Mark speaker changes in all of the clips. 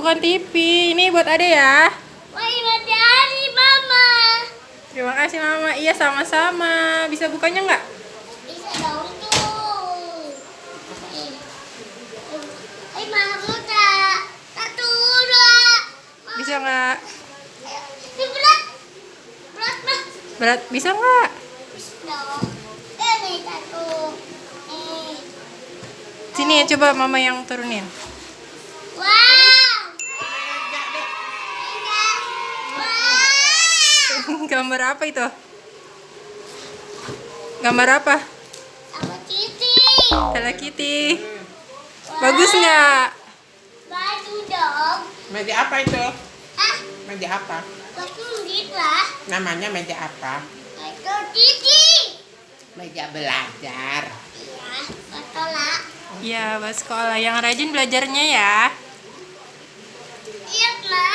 Speaker 1: bukan TV. Ini buat Ade ya.
Speaker 2: Wah, dari Mama.
Speaker 1: Terima kasih Mama. Iya sama-sama. Bisa bukanya nggak?
Speaker 2: Bisa dong tuh. Mama tak. Satu, dua.
Speaker 1: Bisa nggak?
Speaker 2: Ini berat. Berat, Ma.
Speaker 1: Berat bisa nggak?
Speaker 2: Dong. Ini satu.
Speaker 1: Sini ya, coba Mama yang turunin.
Speaker 2: Wow. Wow.
Speaker 1: Gambar apa itu? Gambar apa?
Speaker 2: Sama Kitty.
Speaker 1: Hello Kitty. Bagus nggak?
Speaker 2: Baju dong.
Speaker 3: Meja apa itu?
Speaker 2: Ah,
Speaker 3: Meja apa?
Speaker 2: baju lah.
Speaker 3: Namanya meja apa?
Speaker 2: Baju Kitty.
Speaker 3: Meja belajar.
Speaker 2: Iya, betul lah.
Speaker 1: Iya, buat sekolah. Yang rajin belajarnya ya.
Speaker 2: Iya, Ma.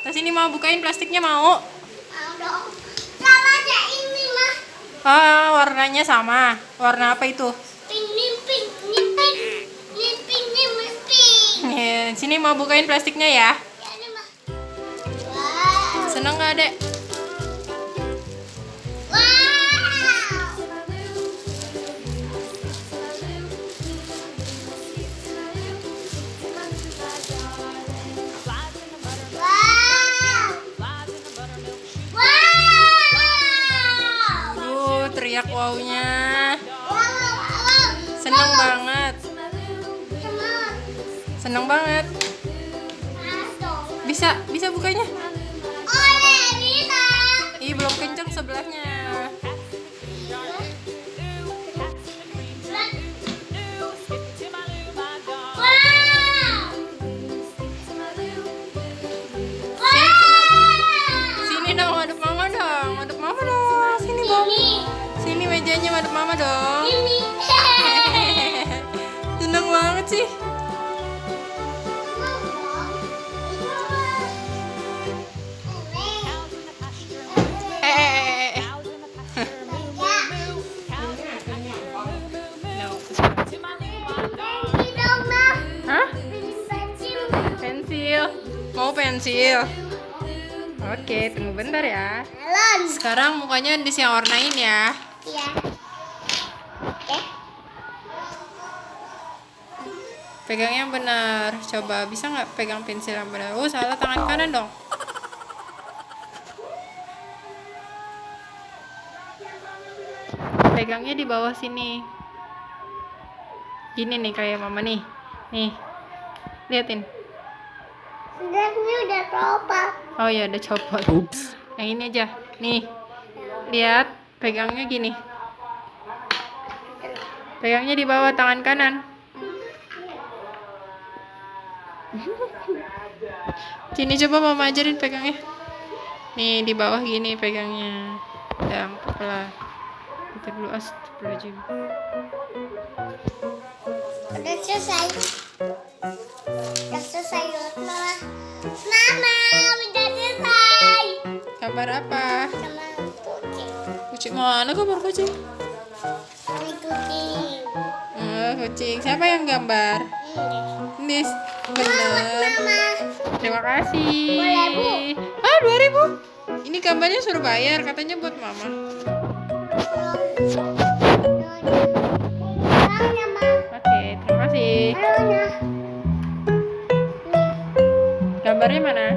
Speaker 1: Terus ini mau bukain plastiknya mau?
Speaker 2: Mau dong. Sama aja ini, Ma.
Speaker 1: Oh, warnanya sama. Warna apa itu?
Speaker 2: Pink, pink, pink, pink, pink, pink.
Speaker 1: Nih, sini mau bukain plastiknya ya.
Speaker 2: Ya, ini, Ma. Wow.
Speaker 1: Seneng nggak, Dek?
Speaker 2: Wow. Wow.
Speaker 1: Teriak wow-nya.
Speaker 2: Wow.
Speaker 1: Seneng banget. Seneng banget. Bisa bukanya.
Speaker 2: Oleh Rina.
Speaker 1: Ih, belum kenceng sebelahnya. Sini dong, madep Mama dong. Madep Mama dong. Sini dong. Sini mejanya madep Mama dong. Seneng banget sih. Hah? Pensil. Mau pensil? Oke, tunggu bentar ya. Sekarang mukanya yang warnain ya. Pegang yang benar. Coba bisa nggak pegang pensil yang benar? Oh, salah, tangan kanan dong. Pegangnya di bawah sini. Gini nih kayak Mama nih. Nih. Liatin.
Speaker 2: Ini udah coba.
Speaker 1: Oh ya, udah copot. Yang ini aja. Nih. Lihat, pegangnya gini. Pegangnya di bawah tangan kanan. Sini coba Mama ajarin pegangnya. Nih, di bawah gini pegangnya. Yang pelan. Kita dulu astagfirullahaladzim.
Speaker 2: Udah selesai. Udah selesai, Mama. Mama, udah selesai.
Speaker 1: Gambar apa?
Speaker 2: Sama kucing.
Speaker 1: Kucing mana gambar kucing?
Speaker 2: Ini kucing.
Speaker 1: Kucing. Siapa yang gambar? Ini bener.
Speaker 2: Mama.
Speaker 1: Terima kasih.
Speaker 2: 2.000.
Speaker 1: Ah, 2.000. Ini gambarnya suruh bayar, katanya buat Mama. Oke, terima kasih. Gambarnya mana?